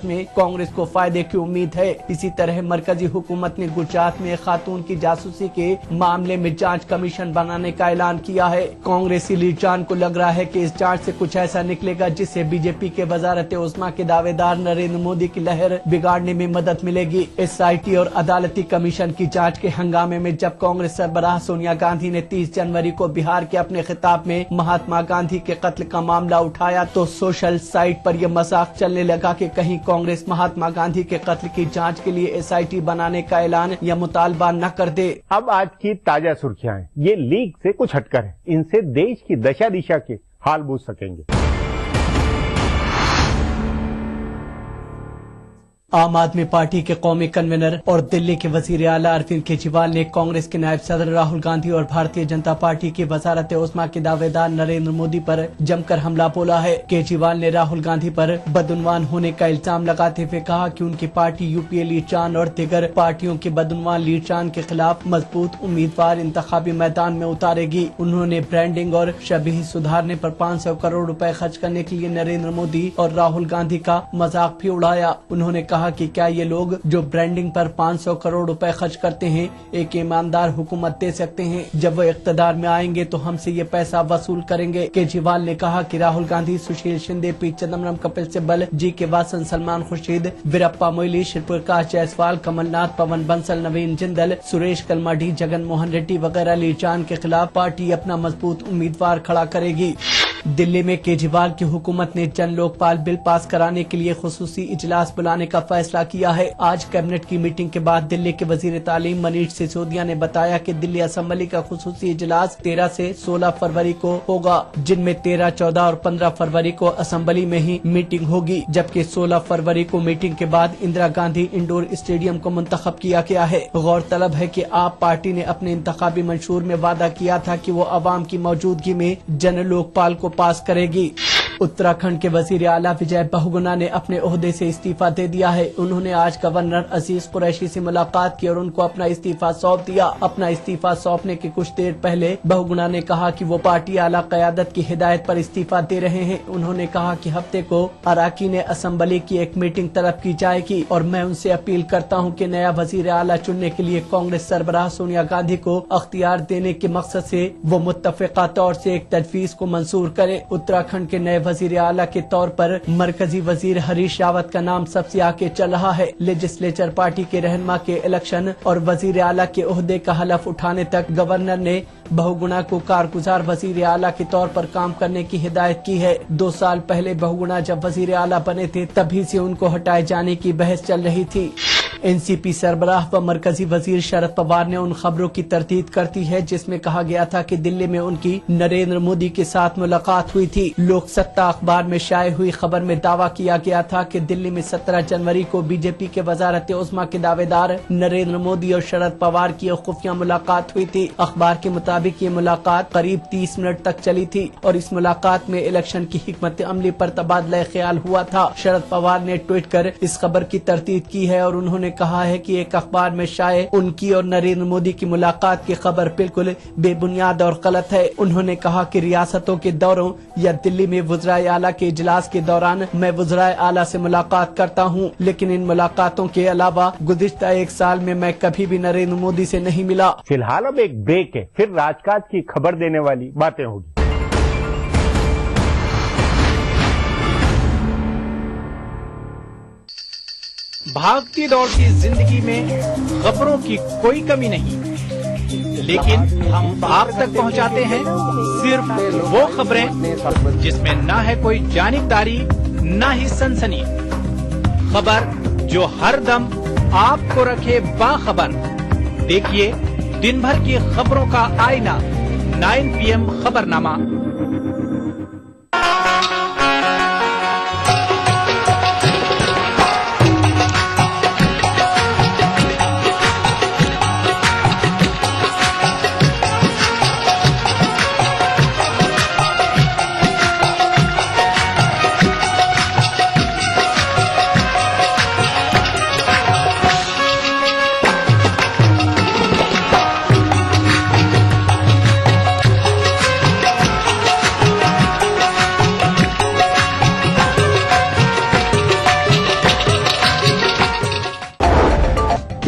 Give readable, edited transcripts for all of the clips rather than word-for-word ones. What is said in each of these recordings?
में कांग्रेस को फायदे की उम्मीद है। इसी तरह मरकजी हुकूमत ने गुजरात में खातून की जासूसी के मामले में जांच कमीशन बनाने का ऐलान किया है। कांग्रेसी लीडरान को लग रहा है कि इस जांच से कुछ ऐसा निकलेगा जिससे बीजेपी के वजारत उस्मा के दावेदार नरेंद्र मोदी की लहर बिगाड़ने में मदद मिलेगी। SIT और अदालती कमीशन की जांच के हंगामे में जब कांग्रेस सरबराह सोनिया गांधी ने 30 जनवरी को बिहार के अपने खिताब में महात्मा गांधी के कत्ल का मामला उठाया तो सोशल साइट पर यह मजाक चलने लगा कि कहीं कांग्रेस महात्मा गांधी के कत्ल की जांच के लिए SIT बनाने का ऐलान या मुतालबा न कर दे। अब आज की ताजा सुर्खियां हैं, ये लीग से कुछ हटकर है। इनसे देश की दशा दिशा के हाल बूझ सकेंगे। आम आदमी पार्टी के कौमी कन्वीनर और दिल्ली के वजीर आला अरविंद केजरीवाल ने कांग्रेस के नायब सदर राहुल गांधी और भारतीय जनता पार्टी की वजारत उस्मा के दावेदार नरेंद्र मोदी पर जमकर हमला बोला है। केजरीवाल ने राहुल गांधी पर बदउनवान होने का इल्जाम लगाते हुए कहा कि उनकी पार्टी UPA लीडरान और दिगर पार्टियों के बदउनवान लीडरान के खिलाफ मजबूत उम्मीदवार इंतखाबी मैदान में उतारेगी। उन्होंने ब्रांडिंग और शबीह सुधारने पर 500 करोड़ रुपए खर्च करने के लिए नरेंद्र मोदी और राहुल गांधी का मजाक भी उड़ाया। उन्होंने कहा कि क्या ये लोग जो ब्रांडिंग पर 500 करोड़ रुपए खर्च करते हैं एक ईमानदार हुकूमत दे सकते हैं? जब वो इख्तदार में आएंगे तो हमसे ये पैसा वसूल करेंगे। केजरीवाल ने कहा कि राहुल गांधी, सुशील शिंदे, पी चिदम्बरम, कपिल सिब्बल, GK वासन, सलमान खुर्शीद, वीरप्पा मोइली, श्री प्रकाश जायसवाल, कमलनाथ, पवन बंसल, नवीन जिंदल, सुरेश कलमाडी, जगन मोहन रेड्डी वगैरह लीडरान के खिलाफ पार्टी अपना मजबूत उम्मीदवार खड़ा करेगी। दिल्ली में केजरीवाल की हुकूमत ने जन लोकपाल बिल पास कराने के लिए खुसूसी इजलास बुलाने का फैसला किया है। आज कैबिनेट की मीटिंग के बाद दिल्ली के वजीर तालीम मनीष सिसोदिया ने बताया कि दिल्ली असेंबली का खुसूसी इजलास 13 से 16 फरवरी को होगा, जिनमें 13, 14 और 15 फरवरी को असेंबली में ही मीटिंग होगी, जबकि 16 फरवरी को मीटिंग के बाद इंदिरा गांधी इंडोर स्टेडियम को मुंतखब किया गया है। गौरतलब है कि आप पार्टी ने अपने इंतखाबी मंशूर में वादा किया था कि वो अवाम की मौजूदगी में जन लोकपाल को पास करेगी। उत्तराखंड के वजीर आला विजय बहुगुणा ने अपने ओहदे से इस्तीफा दे दिया है। उन्होंने आज गवर्नर अजीज कुरैशी से मुलाकात की और उनको अपना इस्तीफा सौंप दिया। अपना इस्तीफा सौंपने के कुछ देर पहले बहुगुणा ने कहा कि वो पार्टी आला क़यादत की हिदायत पर इस्तीफा दे रहे हैं। उन्होंने कहा कि हफ्ते को अराकीन असेंबली की एक मीटिंग तलब की जाएगी और मैं उनसे अपील करता हूं कि नया वजीर आला चुनने के लिए कांग्रेस सरबराह सोनिया गांधी को अख्तियार देने के मकसद से वो मुत्तफ़िका तौर से एक तजवीज़ को मंजूर करे। उत्तराखंड के नए वजीर आला के तौर पर मरकजी वजीर हरीश रावत का नाम सबसे आगे चल रहा है। लेजिस्लेचर पार्टी के रहनुमा के इलेक्शन और वजीर आला के ओहदे का हलफ उठाने तक गवर्नर ने बहुगुणा को कारगुजार वजीर आला के तौर पर काम करने की हिदायत की है। 2 साल पहले बहुगुणा जब वजीर आला बने थे तभी से उनको हटाए जाने की बहस चल रही थी। NCP सरबराह व मरकजी वजीर शरद पवार ने उन खबरों की तरदीद करती है जिसमें कहा गया था कि दिल्ली में उनकी नरेंद्र मोदी के साथ मुलाकात हुई थी। लोक सत्ता अखबार में शाये हुई खबर में दावा किया गया था कि दिल्ली में 17 जनवरी को बीजेपी के वजारत उस्मा के दावेदार नरेंद्र मोदी और शरद पवार की खुफिया मुलाकात हुई थी। अखबार के मुताबिक ये मुलाकात करीब 30 मिनट तक चली थी और इस मुलाकात में इलेक्शन की हिकमत अमली पर तबादला ख्याल हुआ था। शरद पवार ने ट्वीट कर इस खबर की तरदीद की है और उन्होंने कहा है कि एक अखबार में शाये उनकी और नरेंद्र मोदी की मुलाकात की खबर बिल्कुल बेबुनियाद और गलत है। उन्होंने कहा कि रियासतों के दौरों या दिल्ली में वज़राए आला के इजलास के दौरान मैं वज़राए आला से मुलाकात करता हूं, लेकिन इन मुलाकातों के अलावा गुज़िश्ता 1 साल में मैं कभी भी नरेंद्र मोदी से नहीं मिला। फिलहाल अब एक ब्रेक है, फिर राजकाज की खबर देने वाली बातें होगी। भागती दौड़ती जिंदगी में खबरों की कोई कमी नहीं, लेकिन हम आप तक पहुंचाते हैं सिर्फ वो खबरें जिसमें ना है कोई जानिबदारी ना ही सनसनी। खबर जो हर दम आपको रखे बाखबर। देखिए दिन भर की खबरों का आईना 9 PM खबरनामा।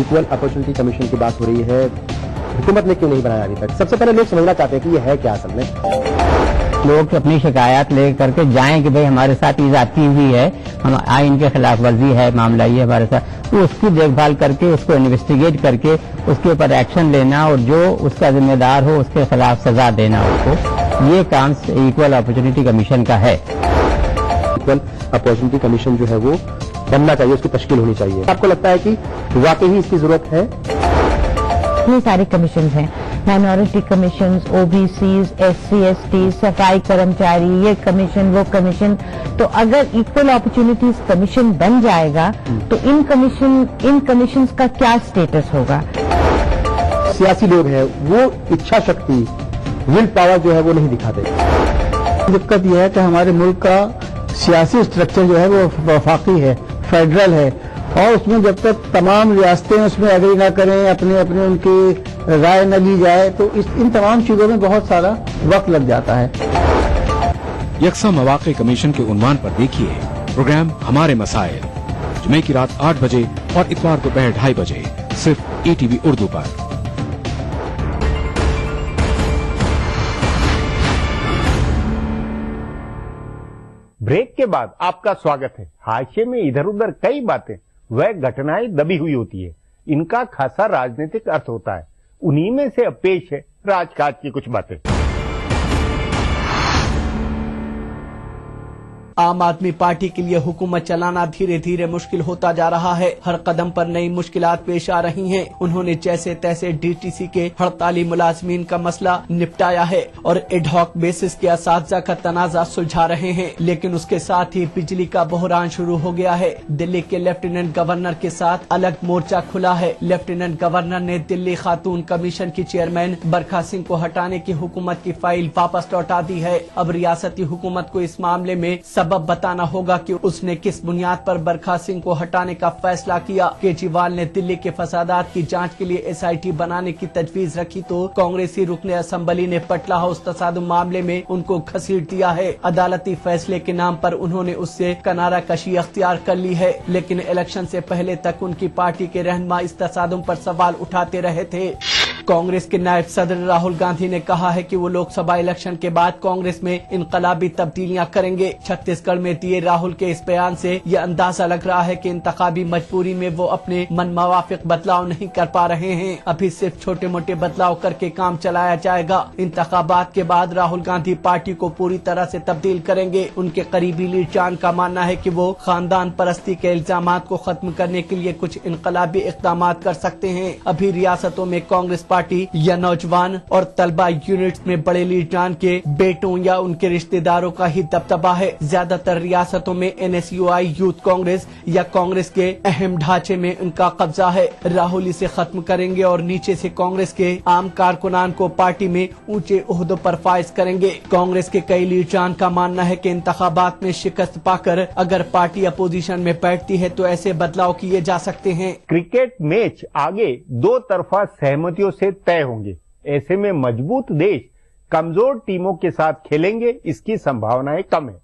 इक्वल अपॉर्चुनिटी कमीशन की बात हो रही है, हुकूमत ने क्यों नहीं बनाया अभी तक? सबसे पहले लोग समझना चाहते हैं कि ये है क्या असल में। लोग अपनी शिकायत लेकर के जाएं कि भाई हमारे साथ ये जाती हुई है, हम आइन के खिलाफ वर्जी है, मामला ये हमारे साथ, तो उसकी देखभाल करके उसको इन्वेस्टिगेट करके उसके ऊपर एक्शन लेना और जो उसका जिम्मेदार हो उसके खिलाफ सजा देना उसको, ये काम इक्वल अपॉर्चुनिटी कमीशन का है। इक्वल अपॉर्चुनिटी कमीशन जो है वो बनना चाहिए, उसकी तश्कील होनी चाहिए। आपको लगता है कि वाकई ही इसकी जरूरत है? इतने सारे कमीशन हैं, minority commission, OBCs, SC, ST, सफाई कर्मचारी, ये कमीशन वो कमीशन। तो अगर इक्वल अपॉर्चुनिटीज कमीशन बन जाएगा तो इन कमीशन का क्या स्टेटस होगा? सियासी लोग हैं वो इच्छा शक्ति, विल पावर जो है वो नहीं दिखाते। दिक्कत यह है कि हमारे मुल्क का सियासी स्ट्रक्चर जो है वो वफाकी है, फेडरल है, और उसमें जब तक तमाम रियासतें उसमें एग्री ना करें, अपने अपने उनकी राय न ली जाए, तो इन तमाम चीजों में बहुत सारा वक्त लग जाता है। यकसा मौक़े कमीशन के उन्वान पर देखिए प्रोग्राम हमारे मसाइल, जुमे की रात 8 बजे और इतवार दोपहर 2:30 बजे सिर्फ ETV उर्दू पर। ब्रेक के बाद आपका स्वागत है। हाशिए में इधर उधर कई बातें वह घटनाएं दबी हुई होती है, इनका खासा राजनीतिक अर्थ होता है। उन्हीं में से अब पेश है राजकाज की कुछ बातें। आम आदमी पार्टी के लिए हुकूमत चलाना धीरे धीरे मुश्किल होता जा रहा है। हर कदम पर नई मुश्किलात पेश आ रही हैं। उन्होंने जैसे तैसे DTC के हड़ताली मुलाजमीन का मसला निपटाया है और एडहॉक बेसिस के असातिज़ा का तनाजा सुलझा रहे हैं, लेकिन उसके साथ ही बिजली का बहरान शुरू हो गया है। दिल्ली के लेफ्टिनेंट गवर्नर के साथ अलग मोर्चा खुला है। लेफ्टिनेंट गवर्नर ने दिल्ली खातून कमीशन की चेयरमैन बरखा सिंह को हटाने की हुकूमत की फाइल वापस लौटा दी है। अब रियासती हुकूमत को इस मामले में सबब बताना होगा कि उसने किस बुनियाद पर बरखा सिंह को हटाने का फैसला किया। केजरीवाल ने दिल्ली के फसादात की जांच के लिए SIT बनाने की तजवीज रखी तो कांग्रेसी रुकने असेंबली ने पटला हाउस तसादुम मामले में उनको घसीट दिया है। अदालती फैसले के नाम पर उन्होंने उससे किनारा कशी अख्तियार कर ली है, लेकिन इलेक्शन से पहले तक उनकी पार्टी के रहनुमा इस तसादुम पर सवाल उठाते रहे थे। कांग्रेस के नायब सदर राहुल गांधी ने कहा है कि वो लोकसभा इलेक्शन के बाद कांग्रेस में इनकलाबी तब्दीलियां करेंगे। छत्तीसगढ़ में दिए राहुल के इस बयान से ये अंदाजा लग रहा है कि इंतखाबी मजबूरी में वो अपने मन मुवाफिक बदलाव नहीं कर पा रहे हैं। अभी सिर्फ छोटे मोटे बदलाव करके काम चलाया जाएगा। इंतखाबात के बाद राहुल गांधी पार्टी को पूरी तरह से तब्दील करेंगे। उनके करीबी लीड चांद का मानना है कि वो खानदान परस्ती के इल्जामात को खत्म करने के लिए कुछ इनकलाबी इक़दाम कर सकते हैं। अभी रियासतों में कांग्रेस पार्टी या नौजवान और तलबा यूनिट्स में बड़े लीडरान के बेटों या उनके रिश्तेदारों का ही दबदबा है। ज्यादातर रियासतों में NSUI यूथ कांग्रेस या कांग्रेस के अहम ढांचे में उनका कब्जा है। राहुल इसे खत्म करेंगे और नीचे से कांग्रेस के आम कारकुनान को पार्टी में ऊंचे ओहदों पर फाइज करेंगे। कांग्रेस के कई लीडरान का मानना है कि इंतखाबात में शिकस्त पाकर अगर पार्टी अपोजिशन में बैठती है तो ऐसे बदलाव किए जा सकते हैं। क्रिकेट मैच आगे दो तरफा सहमतियों से तय होंगे। ऐसे में मजबूत देश कमजोर टीमों के साथ खेलेंगे, इसकी संभावनाएं कम है।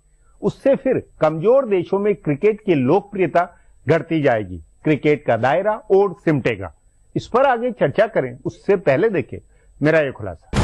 उससे फिर कमजोर देशों में क्रिकेट की लोकप्रियता घटती जाएगी, क्रिकेट का दायरा और सिमटेगा। इस पर आगे चर्चा करें उससे पहले देखें मेरा ये खुलासा।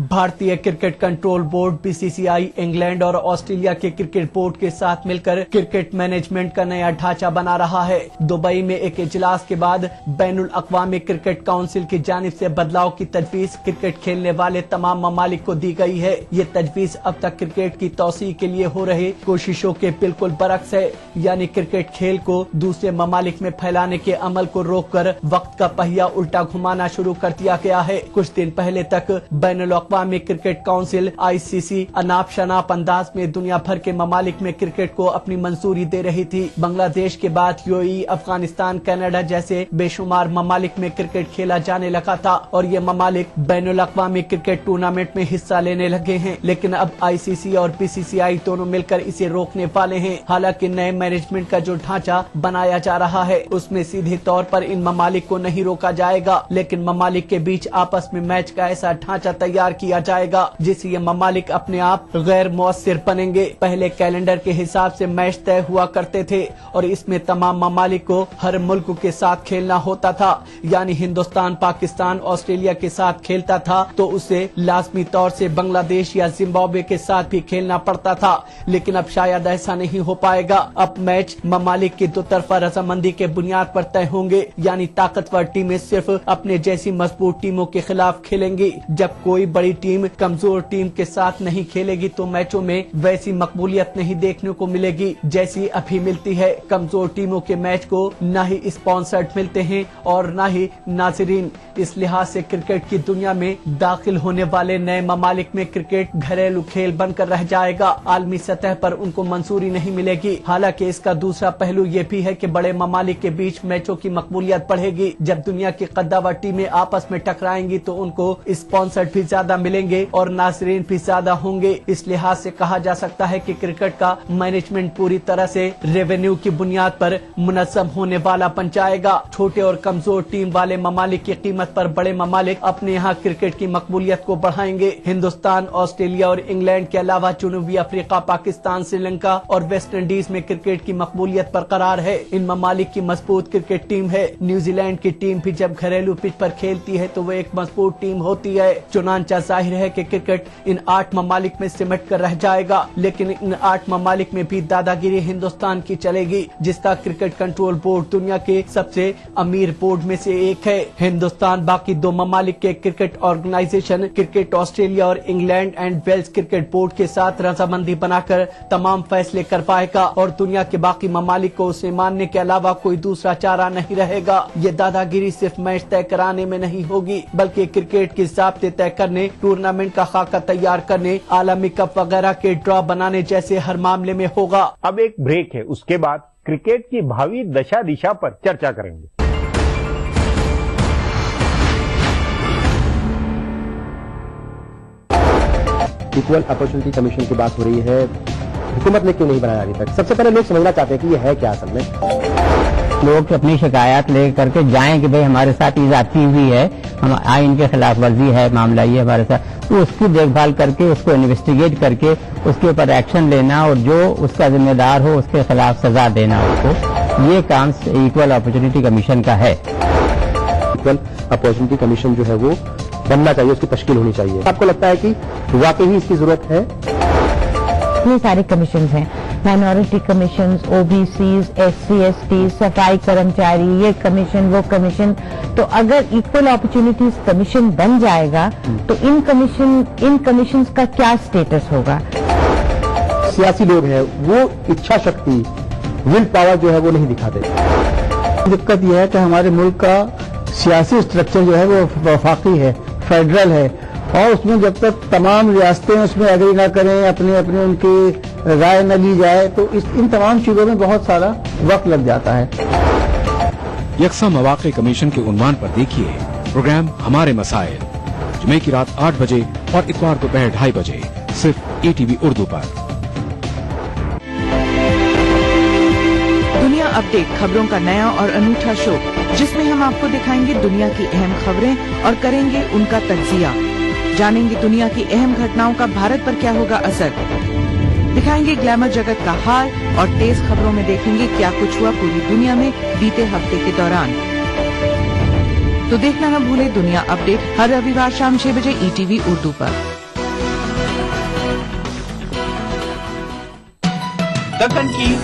भारतीय cricket control board BCCI England और ऑस्ट्रेलिया के क्रिकेट बोर्ड के साथ मिलकर क्रिकेट मैनेजमेंट का नया ढांचा बना रहा है। दुबई में एक इजलास के बाद बैनुल अक़वामी क्रिकेट काउंसिल की जानिब से बदलाव की तजवीज क्रिकेट खेलने वाले तमाम ममालिक को दी गई है। ये तजवीज अब तक क्रिकेट की तौसीह के लिए हो रहे कोशिशों के बिल्कुल बरक्स है, यानी क्रिकेट खेल को दूसरे ममालिक में फैलाने के अमल को रोक कर वक्त का पहिया उल्टा घुमाना शुरू कर दिया गया है। कुछ दिन पहले तक बैनुल अक़वामी क्रिकेट काउंसिल ICC अनाप शनाप अंदाज में दुनिया भर के ममालिक में क्रिकेट को अपनी मंजूरी दे रही थी। बांग्लादेश के बाद UAE, अफगानिस्तान, कनाडा जैसे बेशुमार ममालिक में क्रिकेट खेला जाने लगा था और ये ममालिक बैनुल अक़वामी क्रिकेट टूर्नामेंट में हिस्सा लेने लगे हैं। लेकिन अब ICC और BCCI दोनों मिलकर इसे रोकने वाले हैं। हालांकि नए मैनेजमेंट का जो ढांचा बनाया जा रहा है उसमें सीधे तौर पर इन ममालिक को नहीं रोका जाएगा, लेकिन ममालिक के बीच आपस में मैच का ऐसा ढांचा तैयार किया जाएगा, जिससे ये ममालिक अपने आप गैर मुअस्सिर बनेंगे। पहले कैलेंडर के हिसाब से मैच तय हुआ करते थे और इसमें तमाम ममालिक को हर मुल्क के साथ खेलना होता था, यानी हिंदुस्तान पाकिस्तान ऑस्ट्रेलिया के साथ खेलता था तो उसे लाजमी तौर से बांग्लादेश या जिम्बाब्वे के साथ भी खेलना पड़ता था। लेकिन अब शायद ऐसा नहीं हो पाएगा। अब मैच ममालिक की दो तरफा रजामंदी के बुनियाद पर तय होंगे, यानी ताकतवर टीमें सिर्फ अपने जैसी मजबूत टीमों के खिलाफ खेलेंगी। जब कोई बड़ी टीम कमजोर टीम के साथ नहीं खेलेगी तो मैचों में वैसी मकबूलियत नहीं देखने को मिलेगी जैसी अभी मिलती है। कमजोर टीमों के मैच को न ही स्पॉन्सर्ड मिलते हैं और न ही नाजरीन। इस लिहाज से क्रिकेट की दुनिया में दाखिल होने वाले नए ममालिक में क्रिकेट घरेलू खेल बनकर रह जाएगा। आलमी सतह पर उनको मंजूरी नहीं मिलेगी। हालांकि इसका दूसरा पहलू ये भी है कि बड़े ममालिक के बीच मैचों की मकबूलियत बढ़ेगी। जब दुनिया की कद्दावर टीमें आपस में टकराएंगी तो उनको स्पॉन्सर्ड भी ज्यादा मिलेंगे और नाजरीन भी ज्यादा होंगे। इस लिहाज से कहा जा सकता है कि क्रिकेट का मैनेजमेंट पूरी तरह से रेवेन्यू की बुनियाद पर मुनज़्ज़म होने वाला बन जाएगा। छोटे और कमजोर टीम वाले ममालिक की कीमत पर बड़े ममालिक अपने यहाँ क्रिकेट की मकबूलियत को बढ़ाएंगे। हिंदुस्तान, ऑस्ट्रेलिया और इंग्लैंड के अलावा जनूबी अफ्रीका, पाकिस्तान, श्रीलंका और वेस्ट इंडीज में क्रिकेट की मकबूलियत बरकरार है। इन ममालिक की मजबूत क्रिकेट टीम है। न्यूजीलैंड की टीम भी जब घरेलू पिच पर खेलती है तो वो एक मजबूत टीम होती है। चुनांचा जाहिर है कि क्रिकेट इन 8 ममालिक में सिमट कर रह जाएगा, लेकिन इन 8 ममालिक में भी दादागिरी हिंदुस्तान की चलेगी, जिसका क्रिकेट कंट्रोल बोर्ड दुनिया के सबसे अमीर बोर्ड में से एक है। हिंदुस्तान बाकी 2 ममालिक के क्रिकेट ऑर्गेनाइजेशन क्रिकेट ऑस्ट्रेलिया और England and Wales cricket board के साथ रजामंदी बनाकर तमाम फैसले कर पाएगा और दुनिया के बाकी ममालिक को उसे मानने के अलावा कोई दूसरा चारा नहीं रहेगा। ये दादागिरी सिर्फ मैच तय कराने में नहीं होगी, बल्कि क्रिकेट के ज़ाब्ते तय करने, टूर्नामेंट का खाका तैयार करने, आलमी कप वगैरह के ड्रॉ बनाने जैसे हर मामले में होगा। अब एक ब्रेक है, उसके बाद क्रिकेट की भावी दशा दिशा पर चर्चा करेंगे। इक्वल अपॉर्चुनिटी कमीशन की बात हो रही है, हुकूमत ने क्यों नहीं बनाया अभी तक? सबसे पहले लोग समझना चाहते हैं कि ये है क्या असल में। लोग अपनी शिकायत ले करके जाएं कि भाई हमारे साथ ये जाती हुई है, हम आइन के खिलाफ वर्जी है, मामला ये हमारे साथ, तो उसकी देखभाल करके उसको इन्वेस्टिगेट करके उसके ऊपर एक्शन लेना और जो उसका जिम्मेदार हो उसके खिलाफ सजा देना उसको, ये काम इक्वल अपॉर्चुनिटी कमीशन का है। इक्वल अपॉर्चुनिटी कमीशन जो है वो बनना चाहिए, उसकी तश्कील होनी चाहिए। आपको लगता है कि वाकई इसकी जरूरत है? इतने सारे कमीशन हैं, minority commission, OBCs, SC, ST, सफाई कर्मचारी, ये कमीशन वो कमीशन। तो अगर इक्वल अपॉर्चुनिटीज कमीशन बन जाएगा तो इन कमीशन का क्या स्टेटस होगा? सियासी लोग हैं वो इच्छा शक्ति, विल पावर जो है वो नहीं दिखाते। दिक्कत यह है कि हमारे मुल्क का सियासी स्ट्रक्चर जो है वो वफाकी है, फेडरल है, और उसमें जब तक तमाम रियासतें उसमें एग्री ना करें, अपनी अपनी उनकी राय न ली जाए, तो इन तमाम चीजों में बहुत सारा वक्त लग जाता है। यकसा मौक़े कमीशन के उन्वान पर देखिए प्रोग्राम हमारे मसाइल, जुमे की रात 8 बजे और इतवार दोपहर 2:30 बजे, सिर्फ ETV उर्दू पर। दुनिया अपडेट खबरों का नया और अनूठा शो, जिसमें हम आपको दिखाएंगे दुनिया की अहम खबरें और करेंगे उनका तज्जिया। जानेंगे दुनिया की अहम घटनाओं का भारत पर क्या होगा असर, दिखाएंगे ग्लैमर जगत का हाल और तेज खबरों में देखेंगे क्या कुछ हुआ पूरी दुनिया में बीते हफ्ते के दौरान। तो देखना न भूले दुनिया अपडेट हर रविवार शाम 6 बजे ETV उर्दू पर। दक्कन की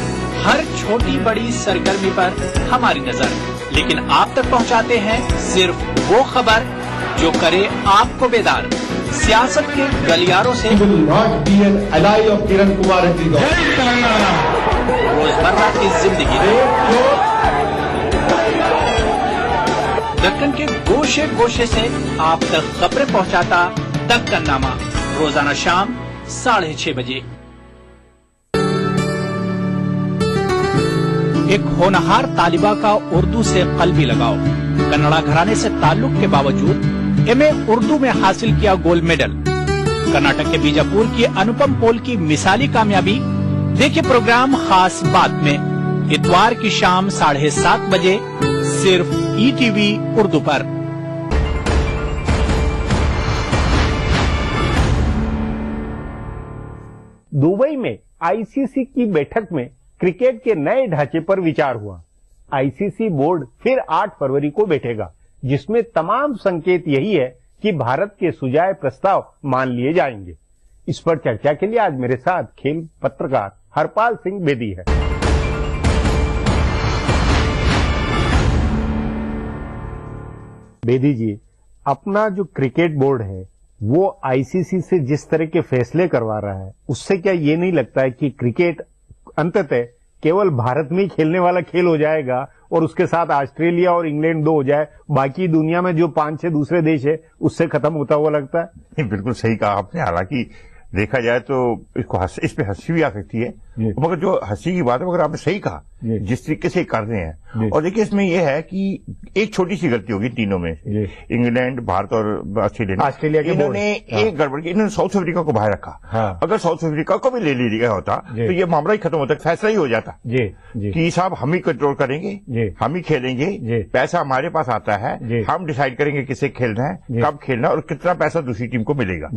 हर छोटी बड़ी सरगर्मी पर हमारी नजर, लेकिन आप तक पहुंचाते हैं सिर्फ वो खबर जो करे आपको बेदार। सियासत के गलियारों से रोजमर्रा की जिंदगी, दक्कन के गोशे गोशे से आप तक खबरें पहुंचाता दक्कननामा, रोजाना शाम 6:30 बजे। एक होनहार तालिबा का उर्दू से कल्बी लगाओ। कन्नड़ा घराने से ताल्लुक के बावजूद MA उर्दू में हासिल किया गोल्ड मेडल। कर्नाटक के बीजापुर की अनुपम पोल की मिसाली कामयाबी। देखिए प्रोग्राम खास बात में इतवार की शाम 7:30 बजे, सिर्फ ETV उर्दू पर। दुबई में आईसीसी की बैठक में क्रिकेट के नए ढांचे पर विचार हुआ। आईसीसी बोर्ड फिर 8 फरवरी को बैठेगा, जिसमें तमाम संकेत यही है कि भारत के सुझाए प्रस्ताव मान लिए जाएंगे। इस पर चर्चा के लिए आज मेरे साथ खेल पत्रकार हरपाल सिंह बेदी है। बेदी जी, अपना जो क्रिकेट बोर्ड है वो आईसीसी से जिस तरह के फैसले करवा रहा है, उससे क्या ये नहीं लगता है कि क्रिकेट अंततः केवल भारत में ही खेलने वाला खेल हो जाएगा और उसके साथ ऑस्ट्रेलिया और इंग्लैंड 2 हो जाए, बाकी दुनिया में जो 5-6 दूसरे देश है उससे खत्म होता हुआ लगता है? बिल्कुल सही कहा आपने। हालांकि देखा जाए तो इस पे हंसी भी आ सकती है, मगर जो हंसी की बात है मगर आपने सही कहा जिस तरीके से कर रहे हैं। और देखिए इसमें यह है कि एक छोटी सी गलती होगी तीनों में, इंग्लैंड, भारत और ऑस्ट्रेलिया के इन्होंने एक गड़बड़ की, इन्होंने साउथ अफ्रीका को बाहर रखा। अगर साउथ अफ्रीका को भी ले लिया होता तो ये मामला ही खत्म होता, फैसला ही हो जाता कि साहब हम ही कंट्रोल करेंगे, हम ही खेलेंगे, पैसा हमारे पास आता है, हम डिसाइड करेंगे किसे खेलना है, कब खेलना है और कितना पैसा दूसरी टीम को मिलेगा।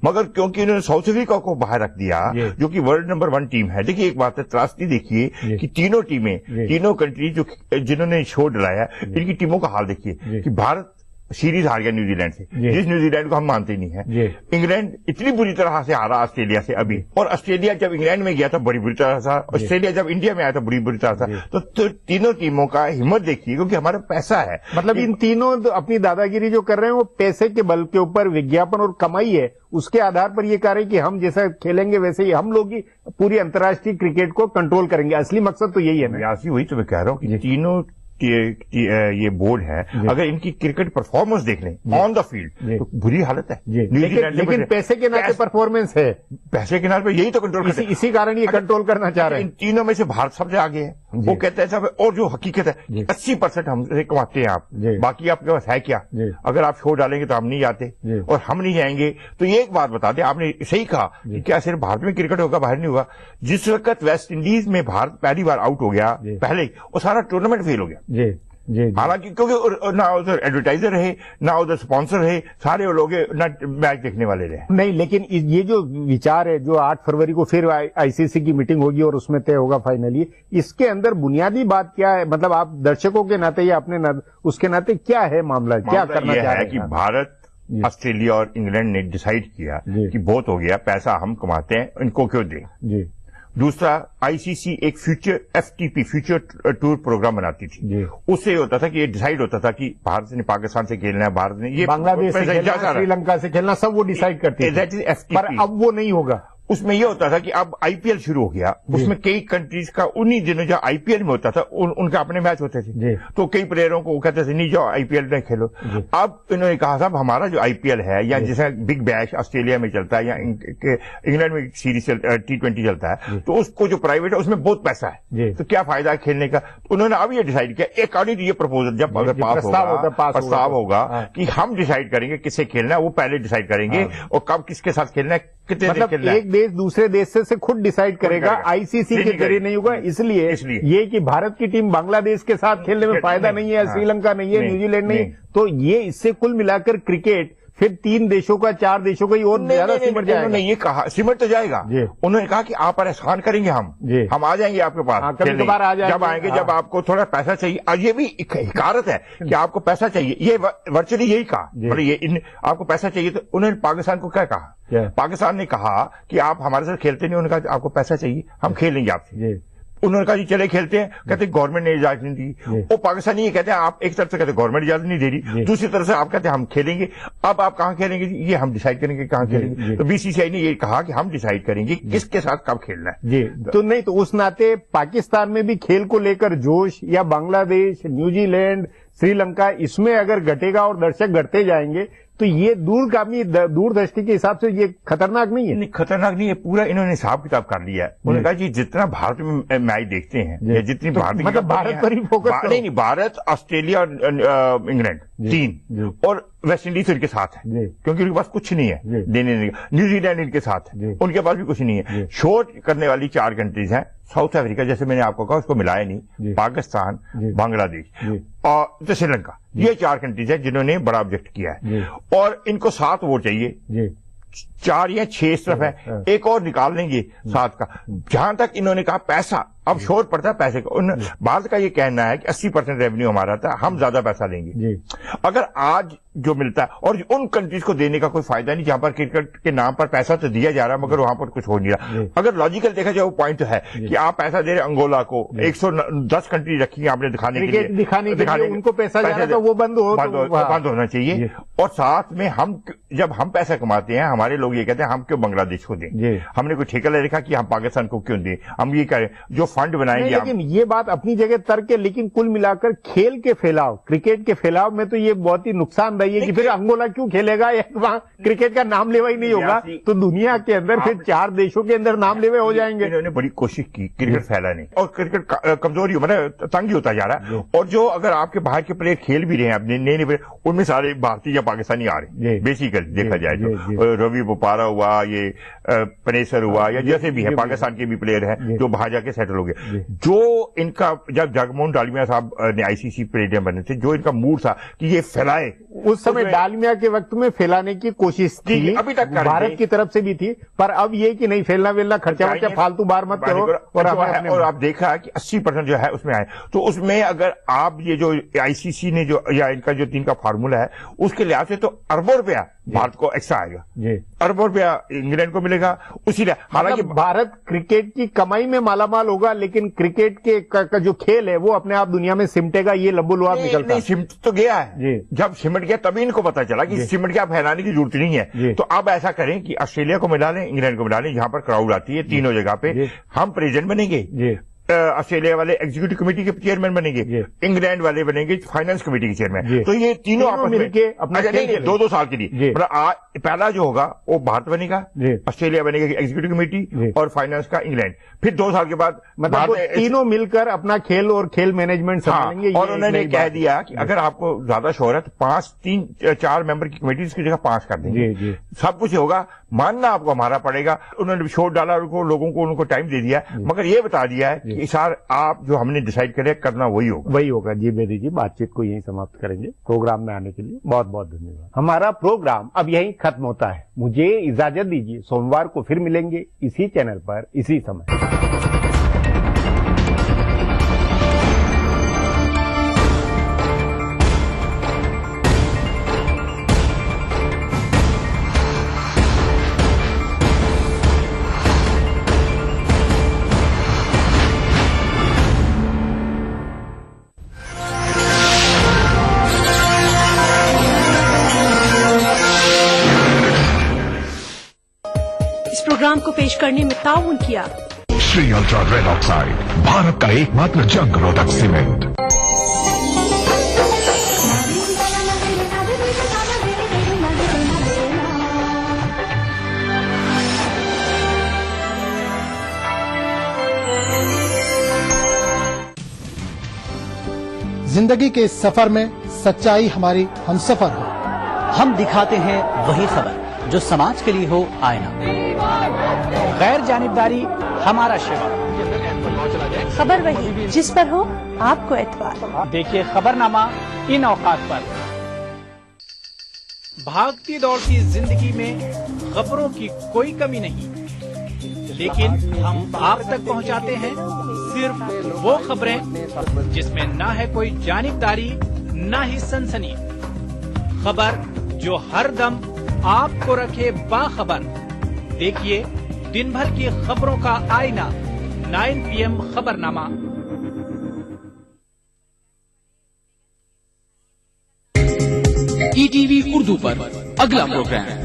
मगर क्योंकि इन्होंने साउथ अफ्रीका को बाहर रख दिया जो कि वर्ल्ड नंबर 1 टीम है। देखिए एक बात है, त्रासदी देखिए कि तीनों टीमें, तीनों कंट्री जो जिन्होंने शो डलाया, इनकी टीमों का हाल देखिए कि भारत सीरीज हार गया न्यूजीलैंड से, जिस न्यूजीलैंड को हम मानते नहीं है। इंग्लैंड इतनी बुरी तरह से हारा ऑस्ट्रेलिया से अभी, और ऑस्ट्रेलिया जब इंग्लैंड में गया था बड़ी बुरी तरह से, ऑस्ट्रेलिया जब इंडिया में आया था बड़ी बुरी तरह से। तो तीनों टीमों का हिम्मत देखिए, क्योंकि हमारा पैसा है। मतलब इन तीनों अपनी दादागिरी जो कर रहे हैं वो पैसे के बल के ऊपर, विज्ञापन और कमाई है उसके आधार पर ये कह रहे हैं कि हम जैसा खेलेंगे वैसे ही हम लोग ही पूरी अंतर्राष्ट्रीय क्रिकेट को कंट्रोल करेंगे। असली मकसद तो यही है ना। वही तो मैं कह रहा हूँ कि तीनों ये बोर्ड है, अगर इनकी क्रिकेट परफॉर्मेंस देख लें ऑन द फील्ड तो बुरी हालत है। लेकिन पैसे के नाते परफॉर्मेंस है, पैसे के नाते पर यही तो कंट्रोल करते हैं। इसी कारण ये कंट्रोल करना चाह रहे हैं। इन तीनों में से भारत सबसे आगे है। वो कहते हैं सब, और जो हकीकत है 80% हमसे कमाते हैं आप, बाकी आपके पास है क्या? अगर आप शो डालेंगे तो हम नहीं जाते और हम नहीं जाएंगे। तो ये एक बात बता दें, आपने सही कहा कि क्या सिर्फ भारत में क्रिकेट होगा, बाहर नहीं होगा। जिस वक्त वेस्ट इंडीज में भारत पहली बार आउट हो गया, पहले वो सारा टूर्नामेंट फेल हो गया। हालांकि क्योंकि ना उधर एडवर्टाइजर है, ना उधर स्पॉन्सर है, सारे लोग ना मैच देखने वाले रहे। नहीं, लेकिन ये जो विचार है, जो 8 फरवरी को फिर आईसीसी की मीटिंग होगी और उसमें तय होगा फाइनली, इसके अंदर बुनियादी बात क्या है? मतलब आप दर्शकों के नाते या अपने उसके नाते क्या है मामला, क्या करना चाह रहे हैं? कि भारत, ऑस्ट्रेलिया और इंग्लैंड ने डिसाइड किया कि बहुत हो गया, पैसा हम कमाते हैं, इनको क्यों दें। दूसरा, आईसीसी एक FTP फ्यूचर टूर प्रोग्राम बनाती थी। उससे होता था कि ये डिसाइड होता था कि भारत ने पाकिस्तान से खेलना है, भारत ने ये बांग्लादेश से खेलना, श्रीलंका से खेलना, सब वो डिसाइड करती है। पर अब वो नहीं होगा। उसमें यह होता था कि अब आईपीएल शुरू हो गया, उसमें कई कंट्रीज का उन्हीं दिनों जो आईपीएल में होता था उनका अपने मैच होते थे। तो कई प्लेयरों को कहते थे नहीं जाओ आईपीएल में खेलो। अब इन्होंने कहा साहब हमारा जो आईपीएल है, या जैसे बिग बैश ऑस्ट्रेलिया में चलता है या इंग्लैंड में सीरीज T20 चलता है, तो उसको जो प्राइवेट है उसमें बहुत पैसा है, तो क्या फायदा है खेलने का। उन्होंने अब ये डिसाइड किया, अकॉर्डिंग टू ये प्रपोजल जब अगर प्रस्ताव होगा कि हम डिसाइड करेंगे किससे खेलना है, वो पहले डिसाइड करेंगे और कब किसके साथ खेलना है, कितने दिन खेलना है। एक देश दूसरे देश से खुद डिसाइड करेगा, आईसीसी के जरिए नहीं होगा। इसलिए ये कि भारत की टीम बांग्लादेश के साथ खेलने में फायदा नहीं है, श्रीलंका नहीं है, न्यूजीलैंड नहीं, तो ये इससे कुल मिलाकर क्रिकेट फिर 3 देशों का, 4 देशों का ही और ज्यादा सिमट जाएगा। उन्होंने ये कहा, सिमट तो जाएगा। उन्होंने कहा कि आप पर एहसान करेंगे, हम आ जाएंगे आपके पास, कभी कभार आ जाएंगे, जब आएंगे जब आपको थोड़ा पैसा चाहिए। और ये भी एक हिकारत है कि आपको पैसा चाहिए, ये वर्चुअली यही कहा, मतलब ये आपको पैसा चाहिए। तो उन्होंने पाकिस्तान को क्या कहा? पाकिस्तान ने कहा कि आप हमारे साथ खेलते नहीं, उन्होंने कहा आपको पैसा चाहिए, हम खेलेंगे आपसे। उन्होंने कहा जी चले खेलते हैं, कहते गवर्नमेंट ने इजाजत नहीं दी। वो पाकिस्तानी ये कहते हैं, आप एक तरफ से कहते गवर्नमेंट इजाजत नहीं दे रही, दूसरी तरफ से आप कहते हैं हम खेलेंगे। अब आप कहां खेलेंगे? ये हम डिसाइड करेंगे कहां खेलेंगे। तो बीसीसीआई ने ये कहा कि हम डिसाइड करेंगे किसके साथ कब खेलना है। तो नहीं, तो उस नाते पाकिस्तान में भी खेल को लेकर जोश, या बांग्लादेश, न्यूजीलैंड, श्रीलंका, इसमें अगर घटेगा और दर्शक घटते जाएंगे तो ये दूरगामी, दूरदृष्टि के हिसाब से ये खतरनाक नहीं है। नहीं, खतरनाक नहीं है, पूरा इन्होंने हिसाब किताब कर लिया है। उन्होंने कहा जी जितना भारत में मैच देखते हैं या जितनी भारत, मतलब भारत पर ही फोकस नहीं, भारत, ऑस्ट्रेलिया और इंग्लैंड 3 और वेस्ट इंडीज इनके साथ है, क्योंकि उनके पास कुछ नहीं है देने का। न्यूजीलैंड इनके साथ है, उनके पास भी कुछ नहीं है। शोर करने वाली 4 कंट्रीज हैं। साउथ अफ्रीका, जैसे मैंने आपको कहा, उसको मिलाया नहीं, पाकिस्तान, बांग्लादेश और श्रीलंका, ये 4 कंट्रीज हैं जिन्होंने बड़ा ऑब्जेक्ट किया है। और इनको 7 वोट चाहिए 4 या 6 इस तरफ है, एक और निकाल लेंगे 7 का। जहां तक इन्होंने कहा पैसा, अब शोर पड़ता है पैसे का। भारत का ये कहना है कि 80% रेवेन्यू हमारा था, हम ज्यादा पैसा लेंगे। अगर आज जो मिलता है, और उन कंट्रीज को देने का कोई फायदा नहीं जहां पर क्रिकेट के नाम पर पैसा तो दिया जा रहा है मगर वहां पर कुछ हो नहीं रहा। अगर लॉजिकल देखा जाए वो पॉइंट तो है कि आप पैसा दे रहे अंगोला को, 110 कंट्री रखी है आपने दिखाने के लिए, उनको पैसा जा रहा है तो वो बंद होना चाहिए। और साथ में हम जब हम पैसा कमाते हैं, हमारे लोग ये कहते हैं हम क्यों बांग्लादेश को दें, हमने कोई ठेका ले रखा कि हम पाकिस्तान को क्यों दें, हम ये करें जो फंड बनाएंगे। लेकिन ये बात अपनी जगह तर्क है, लेकिन कुल मिलाकर खेल के फैलाव, क्रिकेट के फैलाव में तो ये बहुत ही नुकसानदायी है कि फिर अंगोला क्यों खेलेगा, वहां क्रिकेट का नाम लेवा ही नहीं होगा तो दुनिया के अंदर फिर 4 देशों के अंदर नाम लेवे हो जाएंगे। इन्होंने बड़ी कोशिश की क्रिकेट फैलाने, और क्रिकेट कमजोरी मतलब तंग ही होता जा रहा है। और जो अगर आपके बाहर के प्लेयर खेल भी रहे हैं अपने नए प्लेयर, उनमें सारे भारतीय या पाकिस्तानी आ रहे हैं बेसिकली देखा जाए तो। रवि बोपारा हुआ, ये पनेसर हुआ, या जैसे भी है पाकिस्तान के भी प्लेयर हैं जो बाहर जाके सेटल हो गए। जो इनका जब जगमोहन डालमिया साहब ने आईसीसी प्रेसिडेंट बने थे, जो इनका मूड था कि ये फैलाए, उस समय डालमिया के वक्त में फैलाने की कोशिश थी, अभी तक भारत की तरफ से भी थी, पर अब ये कि नहीं फैलना वेलना खर्चा वर्चा फालतू बार मत करो। और आप देखा कि 80% जो है उसमें आए, तो उसमें अगर आप ये जो आईसीसी ने जो या इनका जो 3 का फार्मूला है उसके लिहाज से तो अरबों रुपया भारत को एक्स्ट्रा आएगा, अरबों रुपया इंग्लैंड को मिलेगा। उसी हालांकि भारत क्रिकेट की कमाई में मालामाल होगा, लेकिन क्रिकेट का जो खेल है वो अपने आप दुनिया में सिमटेगा, ये लब्बुलुआब निकलता है। सिमट तो गया है, जब सिमट गया तभी इनको पता चला कि सिमट गया, फैलाने की जरूरत नहीं है। तो अब ऐसा करें कि ऑस्ट्रेलिया को मिला लें, इंग्लैंड को मिला लें, जहां पर क्राउड आती है तीनों जगह पे, हम प्रेसिडेंट बनेंगे, ऑस्ट्रेलिया वाले एग्जीक्यूटिव कमेटी के चेयरमैन बनेंगे, इंग्लैंड वाले बनेंगे फाइनेंस कमेटी के चेयरमैन। तो ये तीनों आपस में 2-2 साल के लिए, मतलब पहला जो होगा वो भारत बनेगा, ऑस्ट्रेलिया बनेगा एग्जीक्यूटिव कमेटी, और फाइनेंस का इंग्लैंड। फिर 2 साल के बाद मतलब तीनों मिलकर अपना खेल और खेल मैनेजमेंट संभालेंगे। और उन्होंने कह दिया कि अगर आपको ज्यादा शोहरत 5-3-4 मेंबर की कमेटी की जगह 5 कर देंगे, सब कुछ होगा, मानना आपको हमारा पड़ेगा। उन्होंने शोर डाला, लोगों को उनको टाइम दे दिया, मगर ये बता दिया है कि सर आप जो हमने डिसाइड करे करना वही होगा। जी बेदी जी, बातचीत को यहीं समाप्त करेंगे। प्रोग्राम में आने के लिए बहुत बहुत धन्यवाद। हमारा प्रोग्राम अब यहीं खत्म होता है, मुझे इजाजत दीजिए। सोमवार को फिर मिलेंगे इसी चैनल पर इसी समय। प्रोग्राम को पेश करने में ताउन किया Shri ultra red oxide, Bharat का एकमात्र जंग रोधक सीमेंट। जिंदगी के इस सफर में सच्चाई हमारी हमसफर हो। हम दिखाते हैं वही खबर जो समाज के लिए हो आईना। गैर जानिबदारी हमारा शिवा। खबर वही जिस पर हो आपको एतबार। देखिए खबरनामा इन औकात पर। भागती दौड़ती जिंदगी में खबरों की कोई कमी नहीं, लेकिन हम आप तक पहुंचाते हैं सिर्फ वो खबरें जिसमें ना है कोई जानिबदारी ना ही सनसनी। खबर जो हर दम आपको रखे बाखबर। देखिए दिन भर की खबरों का आईना 9 PM खबरनामा। ETV उर्दू पर अगला प्रोग्राम।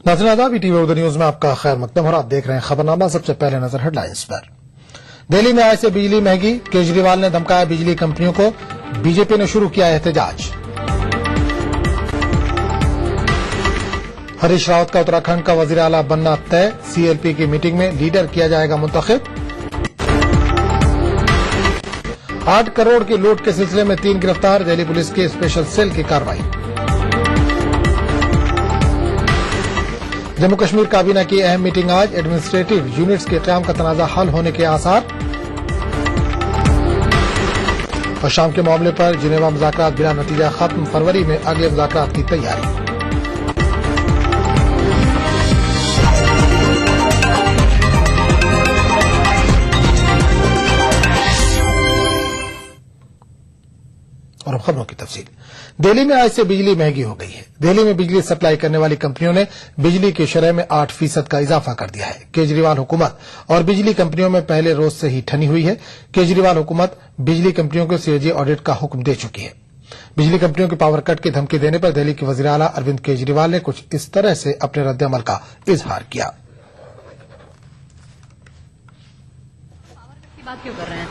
नाज़रीन आदाब, ETV उर्दू न्यूज में आपका खैर मकदम और आप देख रहे हैं खबरनामा। सबसे पहले नजर हेडलाइंस पर। दिल्ली में आय से बिजली महंगी, केजरीवाल ने धमकाया बिजली कंपनियों को, बीजेपी ने शुरू किया एहतजाज। हरीश रावत का उत्तराखंड का वजीर आला बनना तय, सीएलपी की मीटिंग में लीडर किया जाएगा मुंतखब। 8 करोड़ की लूट के सिलसिले में 3 गिरफ्तार, दिल्ली पुलिस की स्पेशल सेल की कार्रवाई। जम्मू कश्मीर काबीना की अहम मीटिंग आज, एडमिनिस्ट्रेटिव यूनिट्स के क़याम का तनाजा हल होने के आसार। और शाम के मामले पर जिनेवा मुज़ाकरात बिना नतीजा खत्म, फरवरी में अगले मुज़ाकरात की तैयारी। और अब खबरों की तफसील। दिल्ली में आज से बिजली महंगी हो गई है। दिल्ली में बिजली सप्लाई करने वाली कंपनियों ने बिजली की शरह में 8% का इजाफा कर दिया है। केजरीवाल हुकूमत और बिजली कंपनियों में पहले रोज से ही ठनी हुई है। केजरीवाल हुकूमत बिजली कंपनियों को सीएजी ऑडिट का हुक्म दे चुकी है। बिजली कंपनियों की पावर कट की धमकी देने पर दिल्ली के वजीर आला अरविंद केजरीवाल ने कुछ इस तरह से अपने रद्द-ए-अमल का इजहार किया। बात क्यों कर रहे हैं?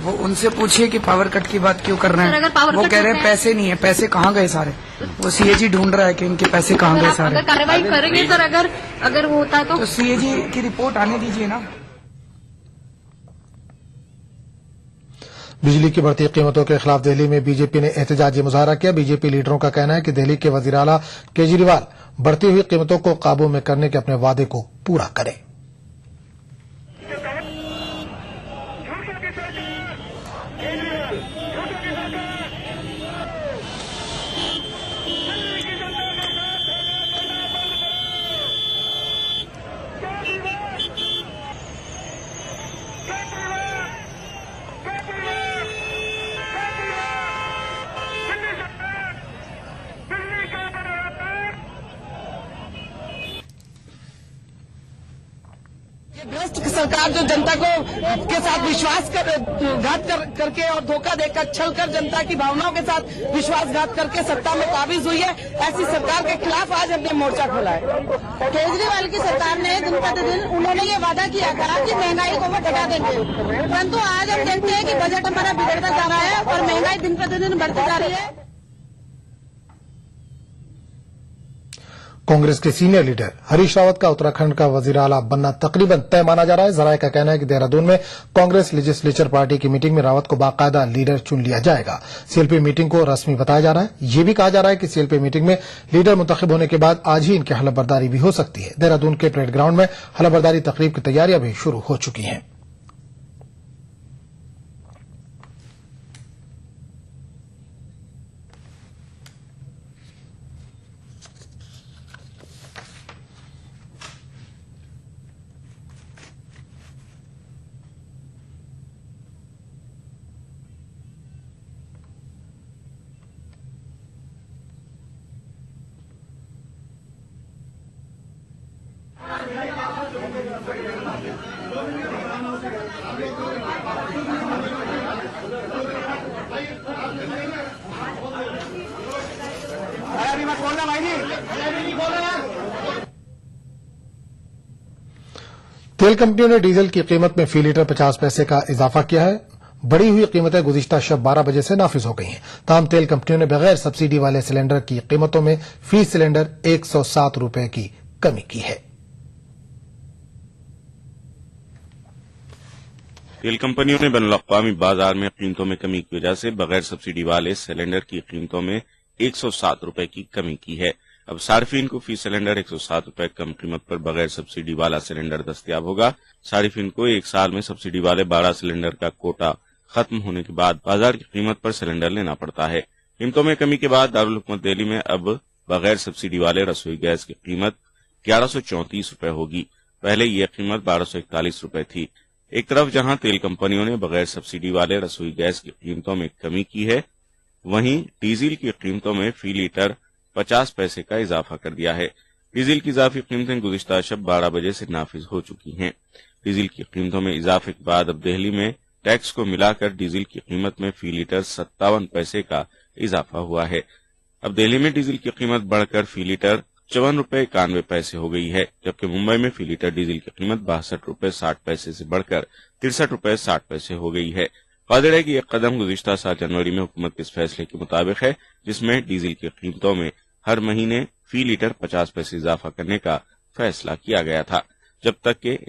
वो उनसे पूछिए कि पावर कट की बात क्यों कर रहे हैं। वो कह रहे हैं पैसे नहीं है, पैसे कहाँ गए सारे। वो सीएजी ढूंढ रहा है कि इनके पैसे कहाँ गए सारे। कार्रवाई करेंगे सर अगर वो होता तो सीएजी की रिपोर्ट आने दीजिए ना। बिजली की बढ़ती कीमतों के खिलाफ दिल्ली में बीजेपी ने एहतजाजी मुजाहरा किया। बीजेपी लीडरों का कहना है कि दिल्ली के वजीर आला केजरीवाल बढ़ती हुई कीमतों को काबू में करने के अपने वादे को पूरा करें। भ्रष्ट सरकार जो जनता को के साथ विश्वासघात करके और धोखा देकर छल कर जनता की भावनाओं के साथ विश्वासघात करके सत्ता में काबिज हुई है, ऐसी सरकार के खिलाफ आज हमने मोर्चा खोला है। केजरीवाल की सरकार ने दिन प्रतिदिन उन्होंने ये वादा किया था कि महंगाई को वो घटा देंगे, परंतु आज हम देखते हैं कि बजट हमारा बिगड़ता जा रहा है और महंगाई दिन प्रतिदिन बढ़ती जा रही है। कांग्रेस के सीनियर लीडर हरीश रावत का उत्तराखंड का वजीर आला बनना तकरीबन तय माना जा रहा है। जराये का कहना है कि देहरादून में कांग्रेस लेजिस्लेचर पार्टी की मीटिंग में रावत को बाकायदा लीडर चुन लिया जाएगा। सीएलपी मीटिंग को रस्मी बताया जा रहा है। यह भी कहा जा रहा है कि सीएलपी मीटिंग में लीडर मुंतखब होने के बाद आज ही इनकी हलफबरदारी भी हो सकती है। देहरादून के परेड ग्राउंड में हलफबरदारी तकरीब की तैयारियां भी शुरू हो चुकी हैं। तेल कंपनियों ने डीजल की कीमत में फी लीटर 50 पैसे का इजाफा किया है। बढ़ी हुई कीमतें गुज़िश्ता शब 12 बजे से नाफिज हो गई हैं। तमाम तेल कंपनियों ने बगैर सब्सिडी वाले सिलेंडर की कीमतों में फी सिलेंडर 107 रुपए की कमी की है। तेल कंपनियों ने बैनुल-अक़वामी बाजार में कीमतों में कमी की वजह से बगैर सब्सिडी वाले सिलेंडर की कीमतों में 107 रुपए की कमी की है। अब सार्फिन को फी सिलेंडर 107 रुपए कम कीमत पर बगैर सब्सिडी वाला सिलेंडर दस्तयाब होगा। सार्फिन को एक साल में सब्सिडी वाले 12 सिलेंडर का कोटा खत्म होने के बाद बाजार की कीमत पर सिलेंडर लेना पड़ता है। कीमतों में कमी के बाद दारुल हुकूमत दिल्ली में अब बगैर सब्सिडी वाले रसोई गैस की कीमत 1134 रुपए होगी। पहले यह कीमत 1241 रुपए थी। एक तरफ जहां तेल कंपनियों ने बगैर सब्सिडी वाले रसोई गैस की कीमतों में कमी की है, वहीं डीजल की कीमतों में फी लीटर 50 पैसे का इजाफा कर दिया है। डीजल की इजाफी कीमतें गुज़िश्ता शब 12 बजे से नाफिज हो चुकी हैं। डीजल की कीमतों में इजाफे के बाद अब दिल्ली में टैक्स को मिलाकर डीजल की कीमत में फी लीटर 57 पैसे का इजाफा हुआ है। अब दिल्ली में डीजल की कीमत बढ़कर फी लीटर 54 रुपए 91 पैसे हो गई है, जबकि मुंबई में फी लीटर डीजल की कीमत 62 रुपए 60 पैसे से बढ़कर 63 रुपए 60 पैसे हो गई है। कादिर है कि यह कदम गुज़िश्ता साल जनवरी में हुकूमत के इस फैसले के मुताबिक है, जिसमें डीजल की कीमतों में हर महीने फी लीटर 50 पैसे इजाफा करने का फैसला किया गया था। जब तक के